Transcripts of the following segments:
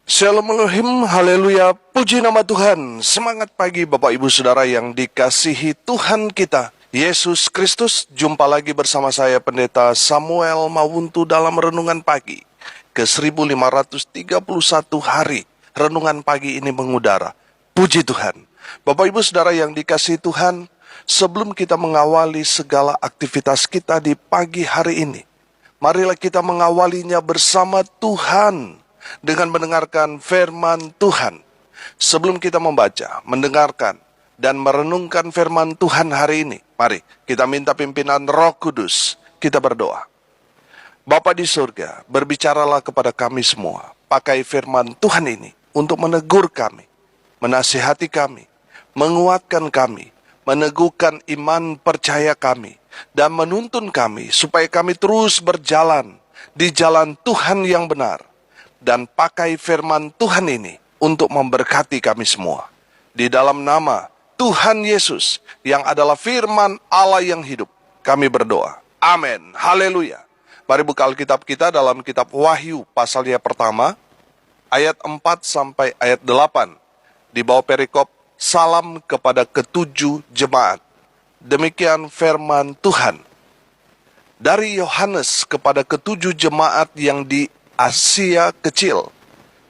Shalom Elohim, haleluya, puji nama Tuhan. Semangat pagi Bapak Ibu Saudara yang dikasihi Tuhan kita, Yesus Kristus. Jumpa lagi bersama saya Pendeta Samuel Mawuntu dalam Renungan Pagi ke 1531 hari. Renungan pagi ini mengudara. Puji Tuhan. Bapak Ibu Saudara yang dikasihi Tuhan, sebelum kita mengawali segala aktivitas kita di pagi hari ini, marilah kita mengawalinya bersama Tuhan dengan mendengarkan firman Tuhan. Sebelum kita membaca, mendengarkan, dan merenungkan firman Tuhan hari ini, mari kita minta pimpinan Roh Kudus. Kita berdoa. Bapa di surga, berbicaralah kepada kami semua. Pakai firman Tuhan ini untuk menegur kami, menasihati kami, menguatkan kami, meneguhkan iman percaya kami, dan menuntun kami supaya kami terus berjalan di jalan Tuhan yang benar. Dan pakai firman Tuhan ini untuk memberkati kami semua. Di dalam nama Tuhan Yesus yang adalah firman Allah yang hidup, kami berdoa. Amin. Haleluya. Mari buka Alkitab kita dalam kitab Wahyu pasalnya pertama, ayat 4 sampai ayat 8. Di bawah perikop, salam kepada ketujuh jemaat. Demikian firman Tuhan. Dari Yohanes kepada ketujuh jemaat yang di Asia kecil,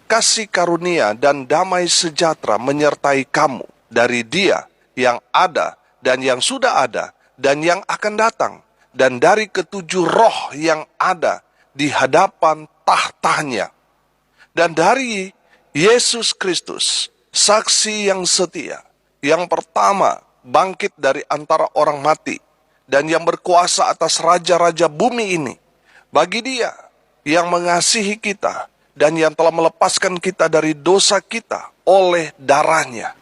kasih karunia dan damai sejahtera menyertai kamu dari Dia yang ada dan yang sudah ada dan yang akan datang, dan dari ketujuh roh yang ada di hadapan tahtanya, dan dari Yesus Kristus, saksi yang setia, yang pertama bangkit dari antara orang mati, dan yang berkuasa atas raja-raja bumi ini. Bagi Dia yang mengasihi kita dan yang telah melepaskan kita dari dosa kita oleh darahnya,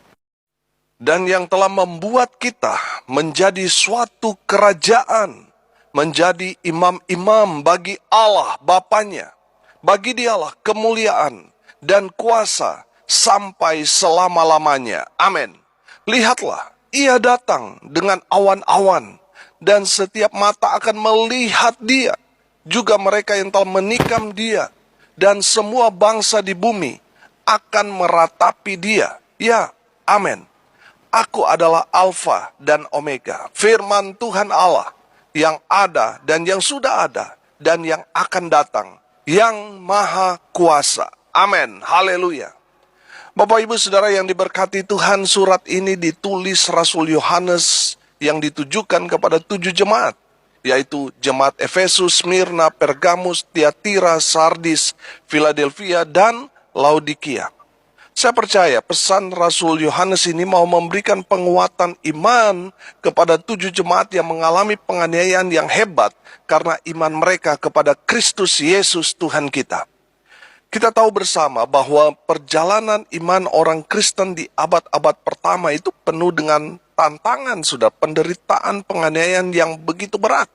dan yang telah membuat kita menjadi suatu kerajaan, menjadi imam-imam bagi Allah Bapanya. Bagi Dialah kemuliaan dan kuasa sampai selama-lamanya. Amin. Lihatlah, Ia datang dengan awan-awan, dan setiap mata akan melihat Dia, juga mereka yang telah menikam Dia, dan semua bangsa di bumi akan meratapi Dia. Ya, amin. Aku adalah Alfa dan Omega, firman Tuhan Allah, yang ada dan yang sudah ada, dan yang akan datang, yang maha kuasa. Amin. Haleluya. Bapak Ibu Saudara yang diberkati Tuhan, surat ini ditulis Rasul Yohanes yang ditujukan kepada 7 jemaat, yaitu jemaat Efesus, Smyrna, Pergamus, Tiatira, Sardis, Philadelphia, dan Laodikia. Saya percaya pesan Rasul Yohanes ini mau memberikan penguatan iman kepada 7 jemaat yang mengalami penganiayaan yang hebat karena iman mereka kepada Kristus Yesus Tuhan kita. Kita tahu bersama bahwa perjalanan iman orang Kristen di abad-abad pertama itu penuh dengan tantangan, penderitaan, penganiayaan yang begitu berat.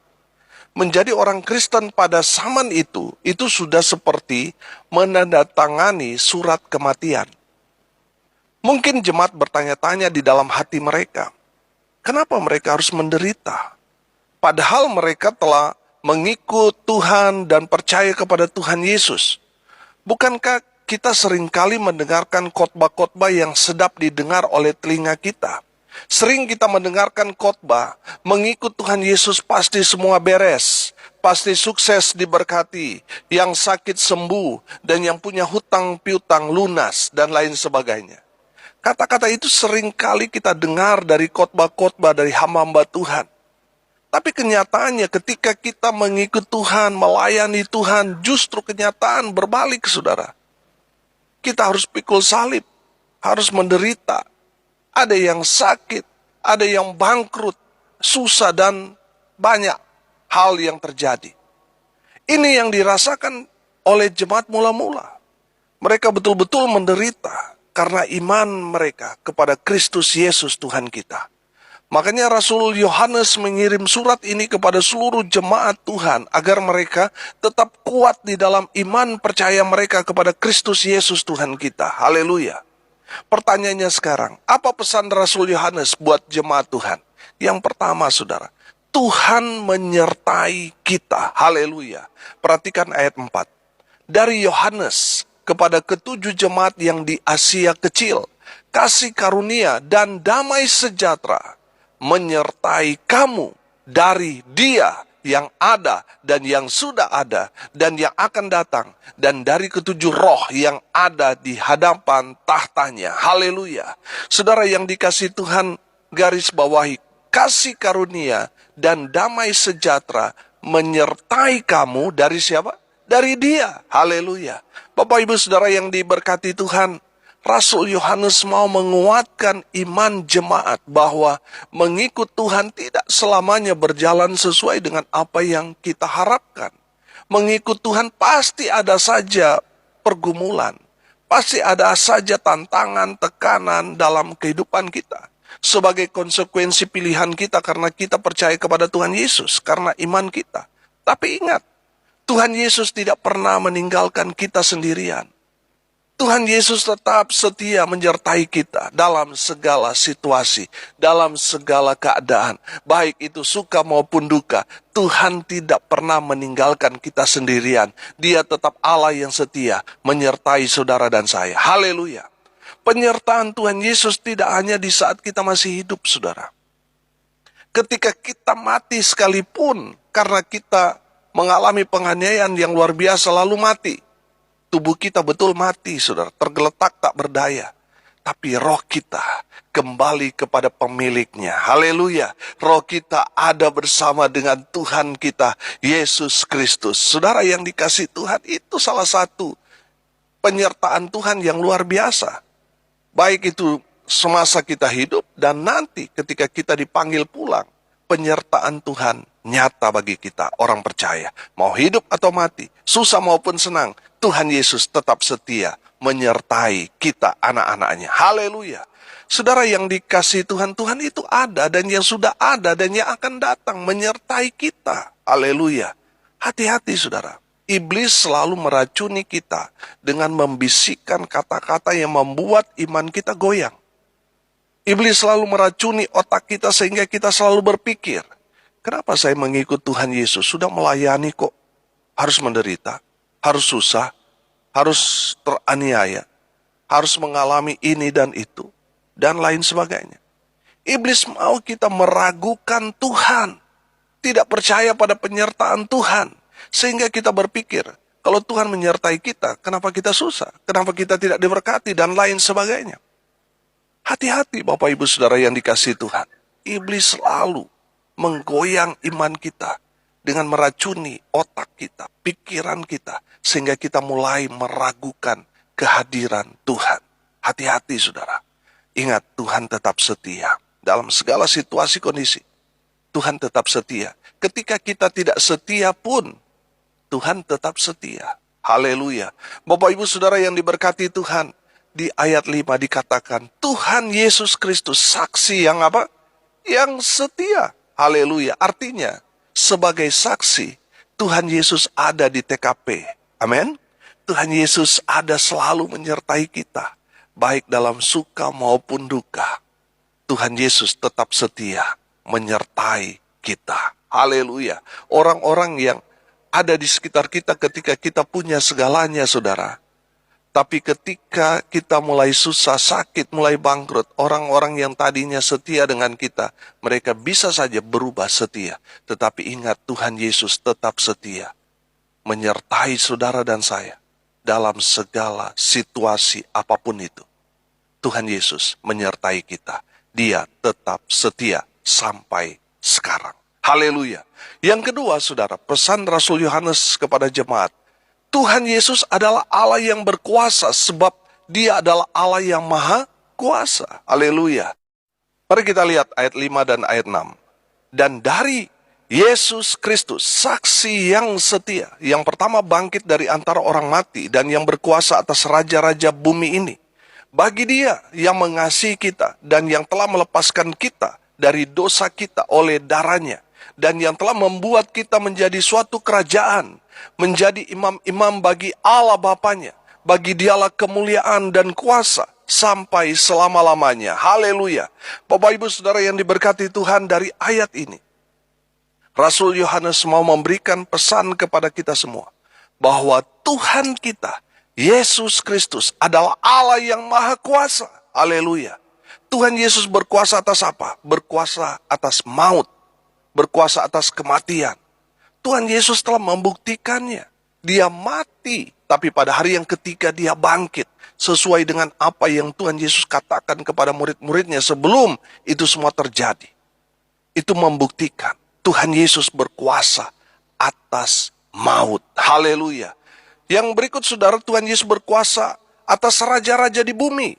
Menjadi orang Kristen pada zaman itu sudah seperti menandatangani surat kematian. Mungkin jemaat bertanya-tanya di dalam hati mereka, kenapa mereka harus menderita? Padahal mereka telah mengikut Tuhan dan percaya kepada Tuhan Yesus. Bukankah kita seringkali mendengarkan khotbah-khotbah yang sedap didengar oleh telinga kita? Sering kita mendengarkan khotbah, mengikut Tuhan Yesus pasti semua beres, pasti sukses diberkati, yang sakit sembuh, dan yang punya hutang piutang lunas, dan lain sebagainya. Kata-kata itu seringkali kita dengar dari khotbah-khotbah dari hamba-hamba Tuhan. Tapi kenyataannya ketika kita mengikut Tuhan, melayani Tuhan, justru kenyataan berbalik, saudara. Kita harus pikul salib, harus menderita. Ada yang sakit, ada yang bangkrut, susah, dan banyak hal yang terjadi. Ini yang dirasakan oleh jemaat mula-mula. Mereka betul-betul menderita karena iman mereka kepada Kristus Yesus Tuhan kita. Makanya Rasul Yohanes mengirim surat ini kepada seluruh jemaat Tuhan agar mereka tetap kuat di dalam iman percaya mereka kepada Kristus Yesus Tuhan kita. Haleluya. Pertanyaannya sekarang, apa pesan Rasul Yohanes buat jemaat Tuhan? Yang pertama, saudara, Tuhan menyertai kita. Haleluya. Perhatikan ayat 4. Dari Yohanes kepada ketujuh jemaat yang di Asia Kecil. Kasih karunia dan damai sejahtera menyertai kamu dari Dia yang ada dan yang sudah ada dan yang akan datang, dan dari ketujuh roh yang ada di hadapan tahtanya. Haleluya. Saudara yang dikasihi Tuhan, garis bawahi, kasih karunia dan damai sejahtera menyertai kamu dari siapa? Dari Dia. Haleluya. Bapak Ibu Saudara yang diberkati Tuhan, Rasul Yohanes mau menguatkan iman jemaat bahwa mengikut Tuhan tidak selamanya berjalan sesuai dengan apa yang kita harapkan. Mengikut Tuhan pasti ada saja pergumulan, pasti ada saja tantangan, tekanan dalam kehidupan kita. Sebagai konsekuensi pilihan kita karena kita percaya kepada Tuhan Yesus, karena iman kita. Tapi ingat, Tuhan Yesus tidak pernah meninggalkan kita sendirian. Tuhan Yesus tetap setia menyertai kita dalam segala situasi, dalam segala keadaan. Baik itu suka maupun duka, Tuhan tidak pernah meninggalkan kita sendirian. Dia tetap Allah yang setia menyertai saudara dan saya. Haleluya. Penyertaan Tuhan Yesus tidak hanya di saat kita masih hidup, saudara. Ketika kita mati sekalipun, karena kita mengalami penganiayaan yang luar biasa lalu mati. Tubuh kita betul mati, saudara, tergeletak tak berdaya. Tapi roh kita kembali kepada pemiliknya. Haleluya. Roh kita ada bersama dengan Tuhan kita, Yesus Kristus. Saudara yang dikasihi Tuhan, itu salah satu penyertaan Tuhan yang luar biasa. Baik itu semasa kita hidup dan nanti ketika kita dipanggil pulang. Penyertaan Tuhan nyata bagi kita, orang percaya. Mau hidup atau mati, susah maupun senang, Tuhan Yesus tetap setia menyertai kita anak-anaknya. Haleluya. Saudara yang dikasihi Tuhan, Tuhan itu ada dan yang sudah ada dan yang akan datang menyertai kita. Haleluya. Hati-hati saudara. Iblis selalu meracuni kita dengan membisikkan kata-kata yang membuat iman kita goyang. Iblis selalu meracuni otak kita sehingga kita selalu berpikir, kenapa saya mengikut Tuhan Yesus? Sudah melayani kok harus menderita, harus susah, harus teraniaya, harus mengalami ini dan itu, dan lain sebagainya. Iblis mau kita meragukan Tuhan, tidak percaya pada penyertaan Tuhan, sehingga kita berpikir, kalau Tuhan menyertai kita, kenapa kita susah? Kenapa kita tidak diberkati? Dan lain sebagainya. Hati-hati Bapak Ibu Saudara yang dikasihi Tuhan. Iblis selalu menggoyang iman kita dengan meracuni otak kita, pikiran kita, sehingga kita mulai meragukan kehadiran Tuhan. Hati-hati saudara. Ingat, Tuhan tetap setia. Dalam segala situasi kondisi, Tuhan tetap setia. Ketika kita tidak setia pun, Tuhan tetap setia. Haleluya. Bapak Ibu Saudara yang diberkati Tuhan, di ayat 5 dikatakan, Tuhan Yesus Kristus saksi yang apa? Yang setia. Haleluya. Artinya, sebagai saksi, Tuhan Yesus ada di TKP. Amin. Tuhan Yesus ada selalu menyertai kita, baik dalam suka maupun duka. Tuhan Yesus tetap setia menyertai kita. Haleluya. Orang-orang yang ada di sekitar kita ketika kita punya segalanya, saudara. Tapi ketika kita mulai susah, sakit, mulai bangkrut, orang-orang yang tadinya setia dengan kita, mereka bisa saja berubah setia. Tetapi ingat, Tuhan Yesus tetap setia menyertai saudara dan saya dalam segala situasi apapun itu. Tuhan Yesus menyertai kita. Dia tetap setia sampai sekarang. Haleluya. Yang kedua, saudara, pesan Rasul Yohanes kepada jemaat. Tuhan Yesus adalah Allah yang berkuasa sebab Dia adalah Allah yang maha kuasa. Haleluya. Mari kita lihat ayat 5 dan ayat 6. Dan dari Yesus Kristus, saksi yang setia, yang pertama bangkit dari antara orang mati dan yang berkuasa atas raja-raja bumi ini. Bagi Dia yang mengasihi kita dan yang telah melepaskan kita dari dosa kita oleh darahnya, dan yang telah membuat kita menjadi suatu kerajaan, menjadi imam-imam bagi Allah Bapanya. Bagi Dialah kemuliaan dan kuasa sampai selama-lamanya. Haleluya. Bapak Ibu Saudara yang diberkati Tuhan, dari ayat ini Rasul Yohanes mau memberikan pesan kepada kita semua bahwa Tuhan kita Yesus Kristus adalah Allah yang maha kuasa. Haleluya. Tuhan Yesus berkuasa atas apa? Berkuasa atas maut. Berkuasa atas kematian. Tuhan Yesus telah membuktikannya. Dia mati, tapi pada hari yang ketiga dia bangkit. Sesuai dengan apa yang Tuhan Yesus katakan kepada murid-muridnya sebelum itu semua terjadi. Itu membuktikan Tuhan Yesus berkuasa atas maut. Haleluya. Yang berikut saudara, Tuhan Yesus berkuasa atas raja-raja di bumi.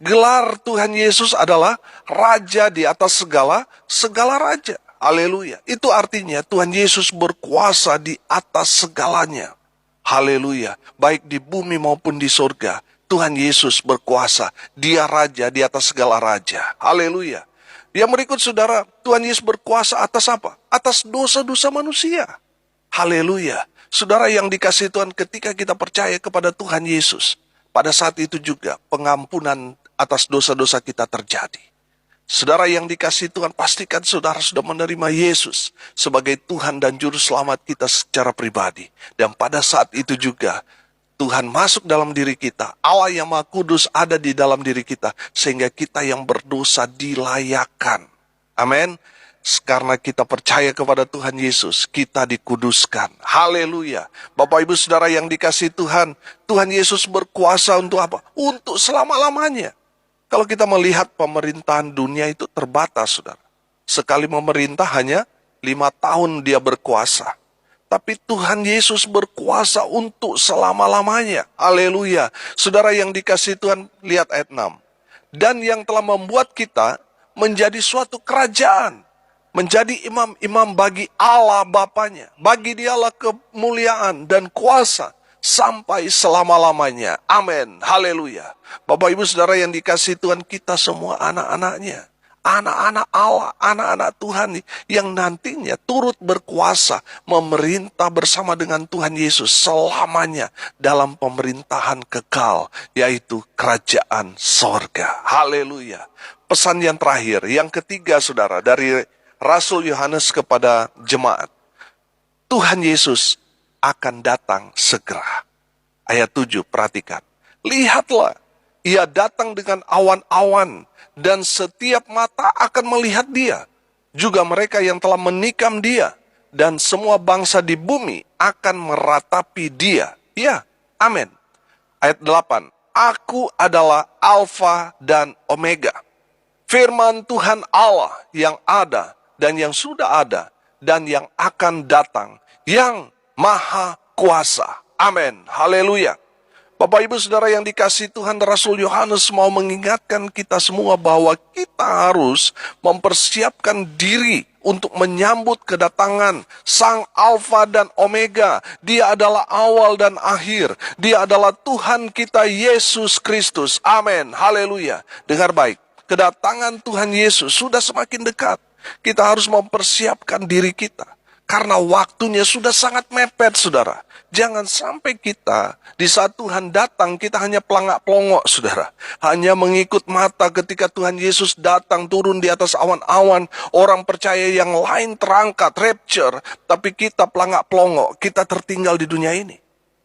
Gelar Tuhan Yesus adalah Raja di atas segala raja. Haleluya. Itu artinya Tuhan Yesus berkuasa di atas segalanya. Haleluya. Baik di bumi maupun di surga, Tuhan Yesus berkuasa. Dia Raja di atas segala raja. Haleluya. Yang berikut saudara, Tuhan Yesus berkuasa atas apa? Atas dosa-dosa manusia. Haleluya. Saudara yang dikasihi Tuhan, ketika kita percaya kepada Tuhan Yesus, pada saat itu juga pengampunan atas dosa-dosa kita terjadi. Saudara yang dikasihi Tuhan, pastikan saudara sudah menerima Yesus sebagai Tuhan dan Juru Selamat kita secara pribadi. Dan pada saat itu juga, Tuhan masuk dalam diri kita. Allah yang Maha Kudus ada di dalam diri kita. Sehingga kita yang berdosa dilayakan. Amin. Karena kita percaya kepada Tuhan Yesus, kita dikuduskan. Haleluya. Bapak Ibu Saudara yang dikasihi Tuhan, Tuhan Yesus berkuasa untuk apa? Untuk selama-lamanya. Kalau kita melihat pemerintahan dunia itu terbatas, saudara. Sekali memerintah hanya 5 tahun dia berkuasa. Tapi Tuhan Yesus berkuasa untuk selama-lamanya. Haleluya. Saudara yang dikasihi Tuhan, lihat ayat 6. Dan yang telah membuat kita menjadi suatu kerajaan. Menjadi imam-imam bagi Allah Bapanya. Bagi dialah kemuliaan dan kuasa sampai selama-lamanya. Amin. Haleluya. Bapak Ibu Saudara yang dikasihi Tuhan, kita semua anak-anaknya. Anak-anak Allah, anak-anak Tuhan yang nantinya turut berkuasa memerintah bersama dengan Tuhan Yesus selamanya dalam pemerintahan kekal, yaitu kerajaan sorga. Haleluya. Pesan yang terakhir, yang ketiga saudara, dari Rasul Yohanes kepada jemaat. Tuhan Yesus akan datang segera. Ayat 7, perhatikan. Lihatlah, ia datang dengan awan-awan, dan setiap mata akan melihat dia. Juga mereka yang telah menikam dia, dan semua bangsa di bumi akan meratapi dia. Ya, amin. Ayat 8, Aku adalah Alfa dan Omega. Firman Tuhan Allah yang ada, dan yang sudah ada, dan yang akan datang, yang Maha Kuasa. Amin. Haleluya. Bapak Ibu Saudara yang dikasihi Tuhan, Rasul Yohanes mau mengingatkan kita semua bahwa kita harus mempersiapkan diri untuk menyambut kedatangan Sang Alfa dan Omega. Dia adalah awal dan akhir. Dia adalah Tuhan kita Yesus Kristus. Amin. Haleluya. Dengar baik. Kedatangan Tuhan Yesus sudah semakin dekat. Kita harus mempersiapkan diri kita. Karena waktunya sudah sangat mepet, saudara. Jangan sampai kita, di saat Tuhan datang, kita hanya pelangak-pelongok, saudara. Hanya mengikut mata ketika Tuhan Yesus datang, turun di atas awan-awan. Orang percaya yang lain terangkat, rapture. Tapi kita pelangak-pelongok, kita tertinggal di dunia ini.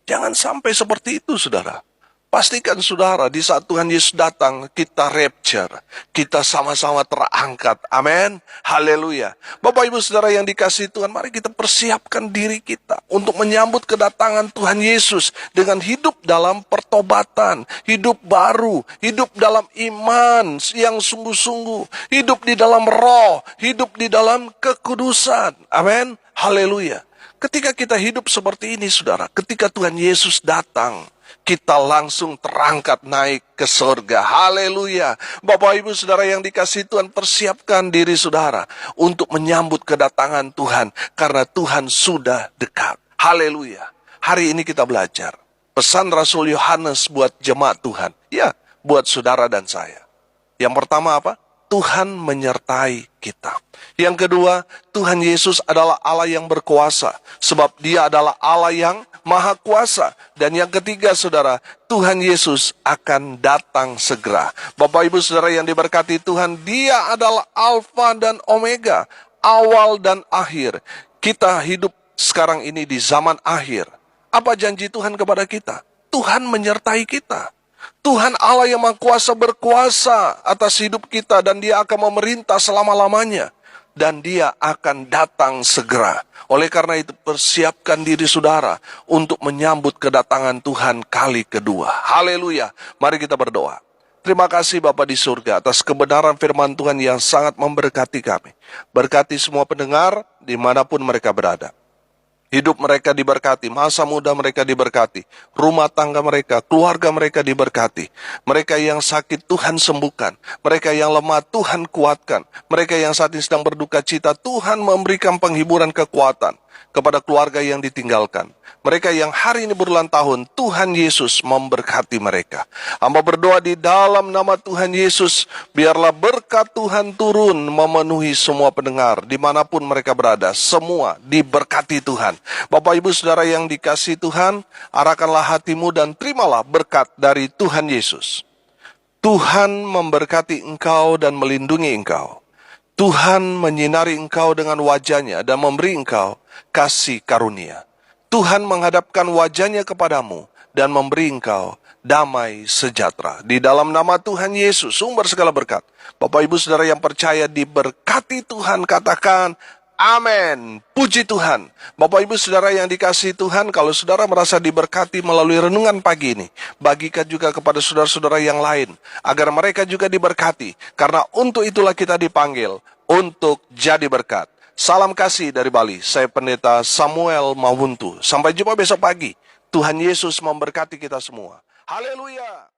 Jangan sampai seperti itu, saudara. Pastikan saudara, di saat Tuhan Yesus datang, kita rapture. Kita sama-sama terangkat. Amin. Haleluya. Bapak Ibu Saudara yang dikasihi Tuhan, mari kita persiapkan diri kita untuk menyambut kedatangan Tuhan Yesus dengan hidup dalam pertobatan, hidup baru, hidup dalam iman yang sungguh-sungguh, hidup di dalam roh, hidup di dalam kekudusan. Amin. Haleluya. Ketika kita hidup seperti ini, saudara, ketika Tuhan Yesus datang, kita langsung terangkat naik ke surga. Haleluya. Bapak Ibu Saudara yang dikasihi Tuhan, persiapkan diri saudara untuk menyambut kedatangan Tuhan. Karena Tuhan sudah dekat. Haleluya. Hari ini kita belajar pesan Rasul Yohanes buat jemaat Tuhan. Ya, buat saudara dan saya. Yang pertama apa? Tuhan menyertai kita. Yang kedua, Tuhan Yesus adalah Allah yang berkuasa. Sebab dia adalah Allah yang Maha Kuasa. Dan yang ketiga, saudara, Tuhan Yesus akan datang segera. Bapak Ibu Saudara yang diberkati Tuhan, dia adalah Alfa dan Omega, awal dan akhir. Kita hidup sekarang ini di zaman akhir. Apa janji Tuhan kepada kita? Tuhan menyertai kita. Tuhan Allah yang Maha Kuasa berkuasa atas hidup kita dan Dia akan memerintah selama-lamanya. Dan Dia akan datang segera. Oleh karena itu persiapkan diri saudara untuk menyambut kedatangan Tuhan kali kedua. Haleluya. Mari kita berdoa. Terima kasih Bapa di surga atas kebenaran firman Tuhan yang sangat memberkati kami. Berkati semua pendengar dimanapun mereka berada. Hidup mereka diberkati, masa muda mereka diberkati, rumah tangga mereka, keluarga mereka diberkati. Mereka yang sakit Tuhan sembuhkan, mereka yang lemah Tuhan kuatkan, mereka yang saat ini sedang berduka cita Tuhan memberikan penghiburan kekuatan kepada keluarga yang ditinggalkan. Mereka yang hari ini berulang tahun, Tuhan Yesus memberkati mereka. Hamba berdoa di dalam nama Tuhan Yesus, biarlah berkat Tuhan turun memenuhi semua pendengar, dimanapun mereka berada, semua diberkati Tuhan. Bapak Ibu Saudara yang dikasihi Tuhan, arahkanlah hatimu dan terimalah berkat dari Tuhan Yesus. Tuhan memberkati engkau dan melindungi engkau. Tuhan menyinari engkau dengan wajah-Nya dan memberi engkau kasih karunia. Tuhan menghadapkan wajah-Nya kepadamu dan memberi engkau damai sejahtera. Di dalam nama Tuhan Yesus, sumber segala berkat. Bapak Ibu Saudara yang percaya diberkati Tuhan, katakan amin. Puji Tuhan. Bapak Ibu Saudara yang dikasihi Tuhan, kalau saudara merasa diberkati melalui renungan pagi ini, bagikan juga kepada saudara-saudara yang lain, agar mereka juga diberkati. Karena untuk itulah kita dipanggil, untuk jadi berkat. Salam kasih dari Bali, saya Pendeta Samuel Mawuntu. Sampai jumpa besok pagi. Tuhan Yesus memberkati kita semua. Haleluya.